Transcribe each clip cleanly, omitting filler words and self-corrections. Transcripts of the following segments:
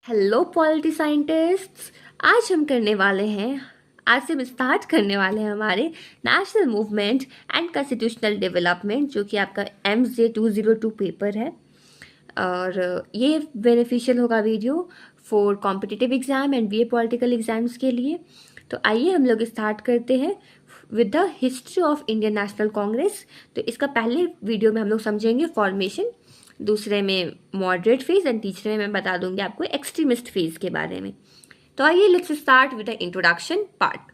Hello polity scientists. आज से हम स्टार्ट करने वाले हैं हमारे national movement and constitutional development, जो कि आपका MJ 202 पेपर है। और ये बेनिफिशियल होगा video for competitive exam and BA political exams के लिए। तो आइए हम लोग स्टार्ट करते हैं with the history of Indian national Congress. तो इसका पहले वीडियो में हम लोग समझेंगे फॉर्मेशन, दूसरे में मॉडरेट फेज एंड तीसरे में मैं बता दूंगी आपको एक्सट्रीमिस्ट फेज के बारे में। तो आइए let's start with the introduction part.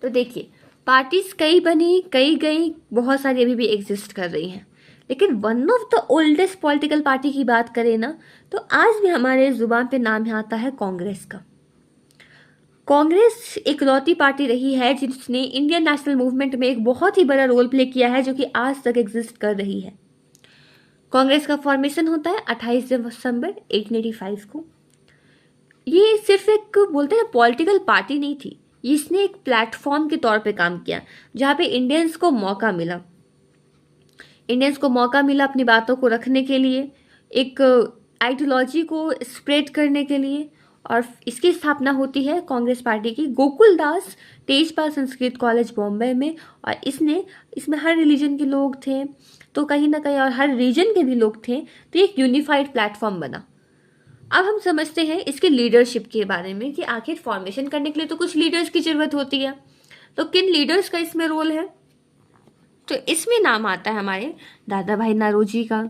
तो देखिए, पार्टीज कई बनी, कई गई, बहुत सारी अभी भी एग्जिस्ट कर रही हैं, लेकिन one of the oldest political party की बात करें ना, तो आज भी हमारे जुबान पे नाम आता है कांग्रेस का। कांग्रेस इकलौती पार्टी रही है जिसने इंडियन नेशनल मूवमेंट में एक बहुत ही बड़ा रोल प्ले किया है, जो कि आज तक एग्जिस्ट कर रही है। कांग्रेस का फॉर्मेशन होता है 28 दिसंबर 1885 को। ये सिर्फ एक बोलते हैं पॉलिटिकल पार्टी नहीं थी, इसने एक प्लेटफॉर्म के तौर पे काम किया, जहाँ पे इंडियंस को मौका मिला अपनी बातों को रखने के लिए, एक आइडियोलॉजी को स्प्रेड करने के लिए। और इसकी स्थापना होती है कांग्रेस पार्टी की गोकुल दास तेजपाल संस्कृत कॉलेज बॉम्बे में। और इसमें हर रिलीजन के लोग थे, तो कहीं ना कहीं, और हर रीजन के भी लोग थे, तो एक यूनिफाइड प्लेटफॉर्म बना। अब हम समझते हैं इसके लीडरशिप के बारे में कि आखिर फॉर्मेशन करने के लिए तो कुछ लीडर्स की जरूरत होती है, तो किन लीडर्स का इसमें रोल है। तो इसमें नाम आता है हमारे दादा भाई नौरोजी का,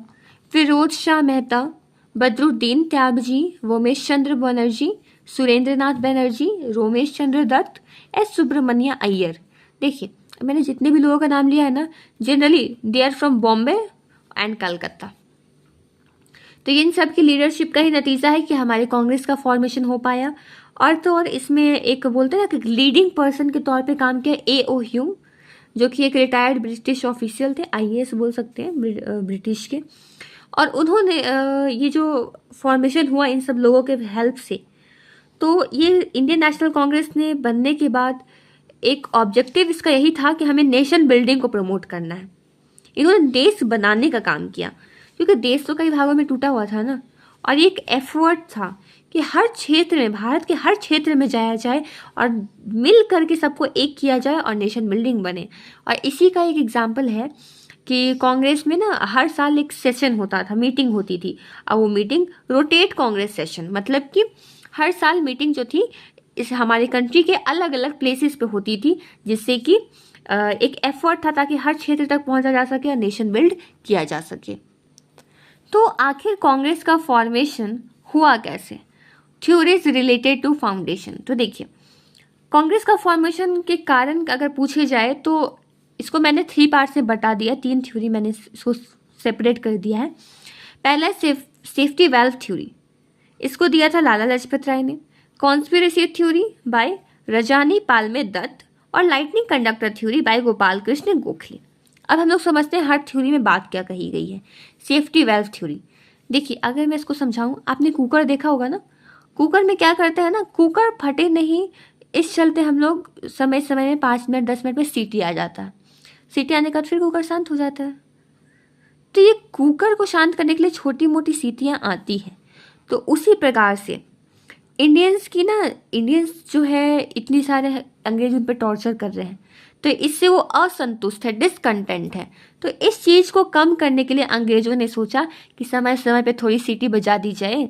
फिरोज शाह मेहता, बदरुद्दीन त्यागजी, वोमेश चंद्र बनर्जी, सुरेंद्र नाथ बनर्जी, रोमेश चंद्र दत्त, एस सुब्रमण्य अय्यर। देखिए, मैंने जितने भी लोगों का नाम लिया है ना, generally they are from Bombay and Calcutta. तो इन सब की लीडरशिप का ही नतीजा है कि हमारे कांग्रेस का फॉर्मेशन हो पाया। और तो और इसमें एक बोलते हैं ना कि लीडिंग पर्सन के तौर पे काम किया A.O. ह्यूम, जो कि एक रिटायर्ड ब्रिटिश ऑफिशियल थे, IAS बोल सकते हैं ब्रिटिश के। और उन्होंने ये जो फॉर्मेशन हुआ इन सब लोगों के हेल्प से, तो ये इंडियन नेशनल कांग्रेस ने बनने के बाद एक ऑब्जेक्टिव इसका यही था कि हमें नेशन बिल्डिंग को प्रमोट करना है। इन्होंने देश बनाने का काम किया, क्योंकि देश तो कई भागों में टूटा हुआ था ना। और ये एक एफर्ट था कि हर क्षेत्र में, भारत के हर क्षेत्र में जाया जाए और मिल करके सबको एक किया जाए और नेशन बिल्डिंग बने। और इसी का एक एग्जाम्पल है कि कांग्रेस में ना हर साल एक सेशन होता था, मीटिंग होती थी। अब वो मीटिंग रोटेट कांग्रेस सेशन, मतलब कि हर साल मीटिंग जो थी इस हमारे कंट्री के अलग अलग प्लेसेस पे होती थी, जिससे कि एक एफर्ट था ताकि हर क्षेत्र तक पहुंचा जा सके और नेशन बिल्ड किया जा सके। तो आखिर कांग्रेस का फॉर्मेशन हुआ कैसे? Theories related to foundation. तो देखिए, कांग्रेस का फॉर्मेशन के कारण अगर पूछे जाए तो इसको मैंने 3 पार्ट में बटा दिया, 3 थ्योरी मैंने इसको सेपरेट कर दिया है। पहला सेफ्टी वेल्व थ्योरी, इसको दिया था लाला लाजपत राय ने। Conspiracy theory by Rajani Palme Dutt, और lightning conductor theory by Gopal Krishna Gokhale. अब हम लोग समझते हैं हर थ्योरी में बात क्या कही गई है। सेफ्टी वेल्व थ्योरी, देखिए अगर मैं इसको समझाऊं, आपने कुकर देखा होगा ना, कुकर में क्या करते हैं ना, कुकर फटे नहीं, इस चलते हम लोग समय समय में 5 मिनट 10 मिनट में सीटी आ जाता है। सीटी आने के बाद फिर कुकर शांत हो जाता है। तो ये कुकर को शांत करने के लिए छोटी मोटी सीटियाँ आती हैं। तो उसी प्रकार से इंडियंस जो है, इतनी सारे अंग्रेज उन पर टॉर्चर कर रहे हैं, तो इससे वो असंतुष्ट है, डिसकंटेंट है। तो इस चीज़ को कम करने के लिए अंग्रेजों ने सोचा कि समय समय पे थोड़ी सीटी बजा दी जाए,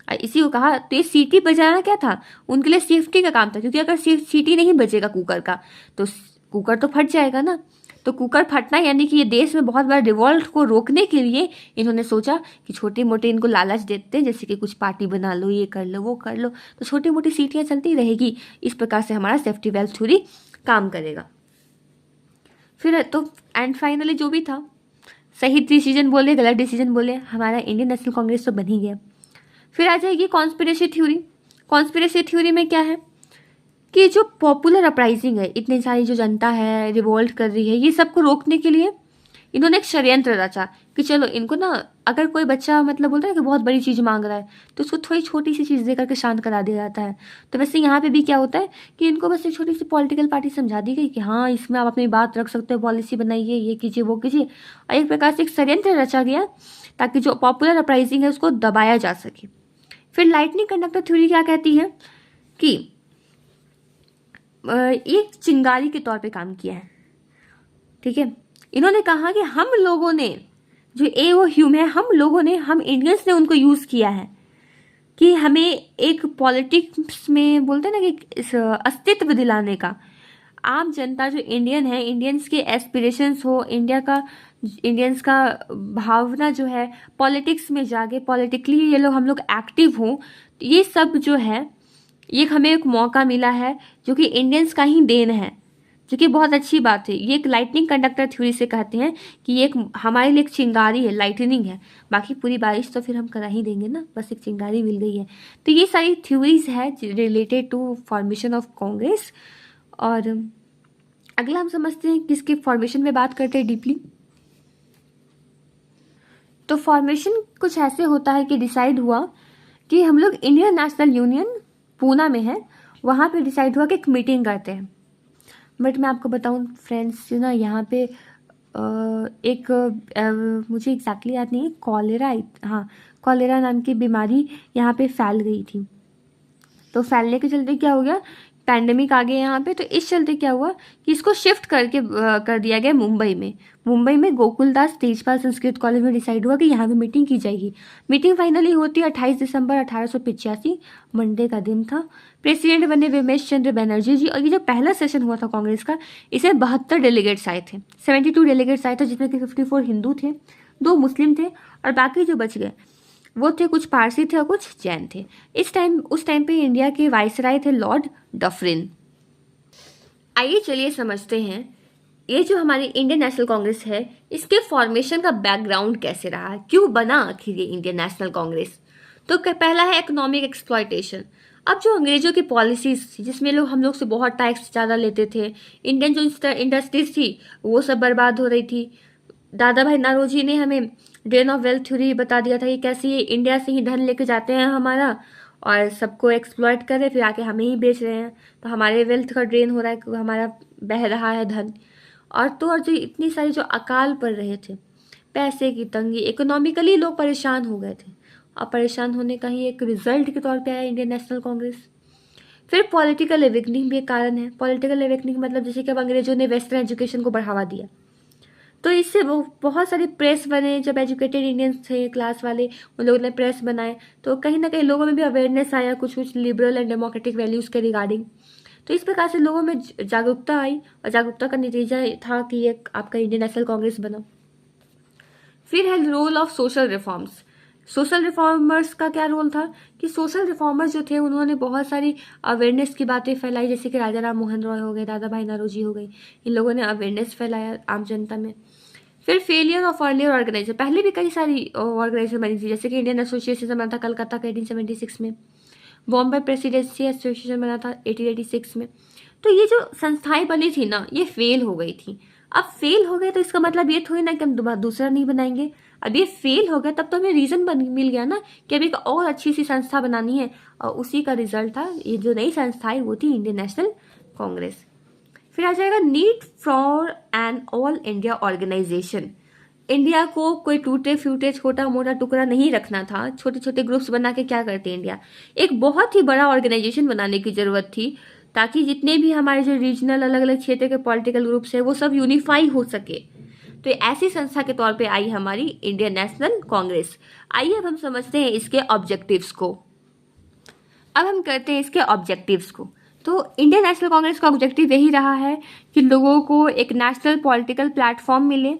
और इसी को कहा। तो ये सीटी बजाना क्या था, उनके लिए सेफ्टी का काम था, क्योंकि अगर सीटी नहीं बजेगा कुकर का तो कुकर तो फट जाएगा ना। तो कुकर फटना यानी कि ये देश में बहुत बड़ा रिवॉल्ट को रोकने के लिए इन्होंने सोचा कि छोटे मोटे इनको लालच देते हैं, जैसे कि कुछ पार्टी बना लो, ये कर लो, वो कर लो, तो छोटी मोटी सीटियाँ चलती रहेगी। इस प्रकार से हमारा सेफ्टी वेल्व थ्योरी काम करेगा। फिर तो एंड फाइनली जो भी था, सही डिसीजन बोले गलत डिसीजन बोले, हमारा इंडियन नेशनल कांग्रेस तो बन ही गया। फिर आ जाएगी कॉन्स्पिरेसी थ्योरी। कॉन्स्पिरेसी थ्योरी में क्या है कि जो पॉपुलर अपराइजिंग है, इतनी सारी जो जनता है रिवोल्ट कर रही है, ये सबको रोकने के लिए इन्होंने एक षड्यंत्र रचा कि चलो इनको ना, अगर कोई बच्चा मतलब बोलता है कि बहुत बड़ी चीज़ मांग रहा है, तो उसको थोड़ी छोटी सी चीज़ दे करके शांत करा दिया जाता है। तो वैसे यहाँ पे भी क्या होता है कि इनको बस एक छोटी सी पॉलिटिकल पार्टी समझा दी गई कि हाँ, इसमें आप अपनी बात रख सकते हो, पॉलिसी बनाइए, ये कीजिए, वो कीजिए। और एक प्रकार से एक षड्यंत्र रचा गया ताकि जो पॉपुलर अपराइजिंग है उसको दबाया जा सके। फिर लाइटनिंग कंडक्टर थ्योरी क्या कहती है कि एक चिंगारी के तौर पे काम किया है, ठीक है। इन्होंने कहा कि हम लोगों ने जो एओह्यूम है, हम इंडियंस ने उनको यूज किया है कि हमें एक पॉलिटिक्स में बोलते हैं ना कि अस्तित्व दिलाने का। आम जनता जो इंडियन है, इंडियंस के एस्पिरेशंस हो, इंडियंस का भावना जो है पॉलिटिक्स में जाके पॉलिटिकली ये लोग हम लोग एक्टिव हों, ये सब जो है ये हमें एक मौका मिला है जो कि इंडियंस का ही देन है, जो कि बहुत अच्छी बात है। ये एक लाइटनिंग कंडक्टर थ्योरी से कहते हैं कि ये एक हमारे लिए एक चिंगारी है, लाइटनिंग है। बाकी पूरी बारिश तो फिर हम करा ही देंगे ना, बस एक चिंगारी मिल गई है। तो ये सारी थ्योरीज है related to formation of Congress. और अगला हम समझते हैं किसके फॉर्मेशन में बात करते हैं डीपली। तो फॉर्मेशन कुछ ऐसे होता है कि डिसाइड हुआ कि हम लोग इंडियन नेशनल यूनियन पूना में है, वहाँ पे डिसाइड हुआ कि एक मीटिंग करते हैं। बट मैं आपको बताऊं फ्रेंड्स ना, यहाँ पे मुझे एग्जैक्टली याद नहीं है, कॉलेरा नाम की बीमारी यहाँ पे फैल गई थी। तो फैलने के चलते क्या हो गया, पैंडेमिक आ गया यहाँ पे। तो इस चलते क्या हुआ कि इसको शिफ्ट करके कर दिया गया मुंबई में गोकुलदास तेजपाल संस्कृत कॉलेज में डिसाइड हुआ कि यहाँ पे मीटिंग की जाएगी। मीटिंग फाइनली होती है 28 दिसंबर 1885, मंडे का दिन था। प्रेसिडेंट बने विमेश चंद्र बनर्जी जी। और ये जो पहला सेशन हुआ था कांग्रेस का, इसमें 72 डेलीगेट्स आए थे, 72 डेलीगेट्स आए थे, जिसमें कि 54 हिंदू थे, 2 मुस्लिम थे और बाकी जो बच गए वो थे कुछ पारसी थे और कुछ जैन थे। उस टाइम पे इंडिया के वाइसराय थे लॉर्ड डफरिन। आइए चलिए समझते हैं ये जो हमारी इंडियन नेशनल कांग्रेस है, इसके फॉर्मेशन का बैकग्राउंड कैसे रहा, क्यों बना आखिर ये इंडियन नेशनल कांग्रेस। तो पहला है इकोनॉमिक एक्सप्लॉयटेशन। अब जो अंग्रेजों की पॉलिसीज थी, जिसमें हम लोग से बहुत टैक्स ज़्यादा लेते थे, इंडियन जो इंडस्ट्रीज थी वो सब बर्बाद हो रही थी। दादा भाई नारोजी ने हमें ड्रेन ऑफ वेल्थ थ्योरी बता दिया था कि कैसे ये इंडिया से ही धन लेके जाते हैं हमारा, और सबको एक्सप्लॉयट कर रहे, फिर आके हमें ही बेच रहे हैं। तो हमारे वेल्थ का ड्रेन हो रहा है, हमारा बह रहा है धन। और जो इतनी सारी जो अकाल पड़ रहे थे, पैसे की तंगी, इकोनॉमिकली लोग परेशान हो गए थे। और परेशान होने का ही एक रिजल्ट के तौर पे आया इंडियन नेशनल कांग्रेस। फिर पॉलिटिकल एवेकनिंग भी एक कारण है। पॉलिटिकल एवेकनिंग मतलब जैसे कि अब अंग्रेजों ने वेस्टर्न एजुकेशन को बढ़ावा दिया, तो इससे वो बहुत सारे प्रेस बने। जब एजुकेटेड इंडियंस थे क्लास वाले, उन लोगों ने प्रेस बनाए, तो कहीं ना कहीं लोगों में भी अवेयरनेस आया कुछ लिबरल एंड डेमोक्रेटिक वैल्यूज़ के रिगार्डिंग। तो इस प्रकार से लोगों में जागरूकता आई, और जागरूकता का नतीजा था कि ये आपका इंडियन नेशनल कांग्रेस बना। फिर है role of social reforms. Social reformers का क्या रोल था कि सोशल रिफॉर्मर्स जो थे उन्होंने बहुत सारी अवेयरनेस की बातें फैलाई, जैसे कि राजा राम मोहन रॉय हो गए, दादा भाई नारोजी हो गए, इन लोगों ने अवेयरनेस फैलाया आम जनता में। फिर फेलियर ऑफ अर्लियर ऑर्गेनाइजेशन। पहले भी कई सारी ऑर्गेनाइजेशन बनी थी, जैसे कि इंडियन एसोसिएशन बना था कलकत्ता का 1876 में, बॉम्बे प्रेसिडेंसी एसोसिएशन बना था 1886 में। तो ये जो संस्थाएं बनी थी ना, ये फेल हो गई थी। अब फेल हो गए तो इसका मतलब ये थोड़ी ना कि हम दोबारा दूसरा नहीं बनाएंगे। अब ये फेल हो गया तब तो हमें रीजन मिल गया ना कि अभी एक और अच्छी सी संस्था बनानी है, और उसी का रिजल्ट था ये जो नई संस्थाएं, वो थी इंडियन नेशनल कांग्रेस। फिर आ जाएगा need for an all India organization. India को कोई टूटे फूटे छोटा मोटा टुकड़ा नहीं रखना था। छोटे छोटे ग्रुप्स बना के क्या करते इंडिया, एक बहुत ही बड़ा ऑर्गेनाइजेशन बनाने की जरूरत थी, ताकि जितने भी हमारे जो रीजनल अलग अलग क्षेत्र के पॉलिटिकल ग्रुप्स है वो सब यूनिफाई हो सके। तो ऐसी संस्था के तौर पे आई हमारी इंडियन नेशनल कांग्रेस। आइए अब हम समझते हैं इसके ऑब्जेक्टिव्स को। अब हम करते हैं इसके ऑब्जेक्टिव्स को। तो इंडियन नेशनल कांग्रेस का ऑब्जेक्टिव यही रहा है कि लोगों को एक नेशनल पॉलिटिकल प्लेटफॉर्म मिले,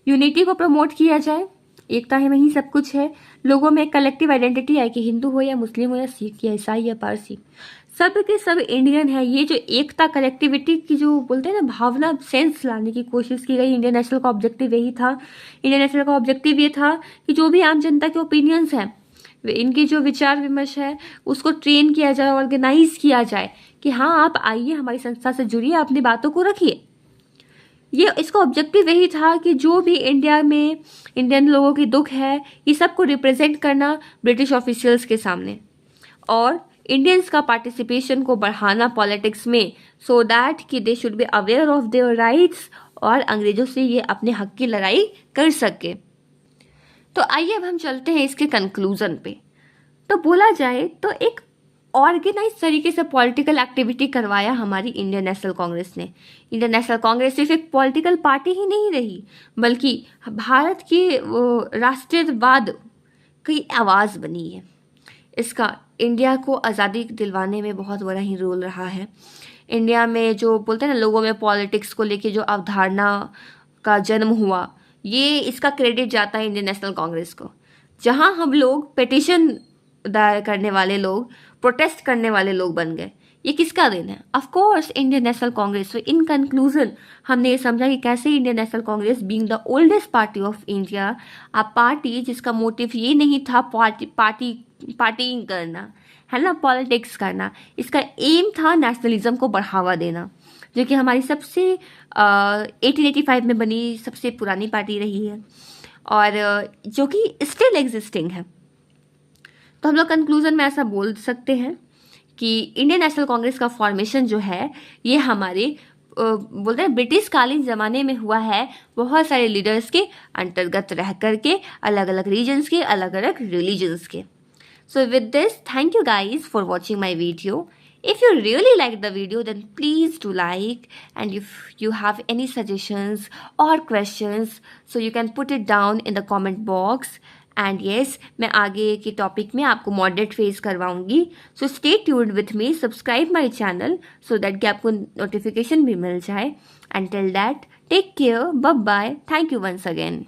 यूनिटी को प्रमोट किया जाए, एकता है वही सब कुछ है, लोगों में एक कलेक्टिव आइडेंटिटी आए कि हिंदू हो या मुस्लिम हो या सिख या ईसाई या पारसी, सब के सब इंडियन है। ये जो एकता कलेक्टिविटी की जो बोलते हैं ना भावना, सेंस लाने की कोशिश की गई। इंडियन नेशनल का ऑब्जेक्टिव यही था। इंडियन नेशनल का ऑब्जेक्टिव ये था कि जो भी आम जनता के ओपिनियंस हैं, इनकी जो विचार विमर्श है, उसको ट्रेन किया जाए, ऑर्गेनाइज किया जाए कि हाँ आप आइए हमारी संस्था से जुड़िए, अपनी बातों को रखिए। ये इसका ऑब्जेक्टिव यही था कि जो भी इंडिया में इंडियन लोगों की दुख है, ये सबको रिप्रेजेंट करना ब्रिटिश ऑफिशियल्स के सामने, और इंडियंस का पार्टिसिपेशन को बढ़ाना पॉलिटिक्स में, सो दैट कि they should be aware of their rights, और अंग्रेजों से ये अपने हक की लड़ाई कर सके। तो आइए अब हम चलते हैं इसके कंक्लूजन पे। तो बोला जाए तो एक ऑर्गेनाइज तरीके से पॉलिटिकल एक्टिविटी करवाया हमारी इंडियन नेशनल कांग्रेस ने। इंडियन नेशनल कांग्रेस सिर्फ एक पॉलिटिकल पार्टी ही नहीं रही, बल्कि भारत की राष्ट्रवाद की आवाज़ बनी है। इसका इंडिया को आज़ादी दिलवाने में बहुत बड़ा ही रोल रहा है। इंडिया में जो बोलते हैं ना, लोगों में पॉलिटिक्स को लेके जो अवधारणा का जन्म हुआ, ये इसका क्रेडिट जाता है इंडियन नेशनल कांग्रेस को। जहां हम लोग पिटिशन दायर करने वाले लोग, प्रोटेस्ट करने वाले लोग बन गए, ये किसका दिन है? Of course Indian national Congress. तो इन कंक्लूजन हमने ये समझा कि कैसे Indian national Congress being the oldest party of India, a party जिसका मोटिव ये नहीं था पार्टिंग करना, है ना, पॉलिटिक्स करना, इसका एम था नेशनलिज्म को बढ़ावा देना, जो कि हमारी सबसे 1885 में बनी सबसे पुरानी पार्टी रही है और जो कि स्टिल एग्जिस्टिंग है। तो हम लोग कंक्लूजन में ऐसा बोल सकते हैं कि इंडियन नेशनल कांग्रेस का फॉर्मेशन जो है ये हमारे बोलते हैं ब्रिटिश कालीन ज़माने में हुआ है, बहुत सारे लीडर्स के अंतर्गत रह करके, अलग अलग रीजन्स के, अलग अलग रिलीजन्स के। So with this, thank you guys for watching my video. If you really liked the video, then please do like, and if you have any suggestions or questions, so you can put it down in the comment box. And yes, मैं आगे के topic में आपको moderate face करवाऊंगी. So stay tuned with me, subscribe my channel so that कि आपको notification भी मिल जाए. Until that, take care, bye bye, thank you once again.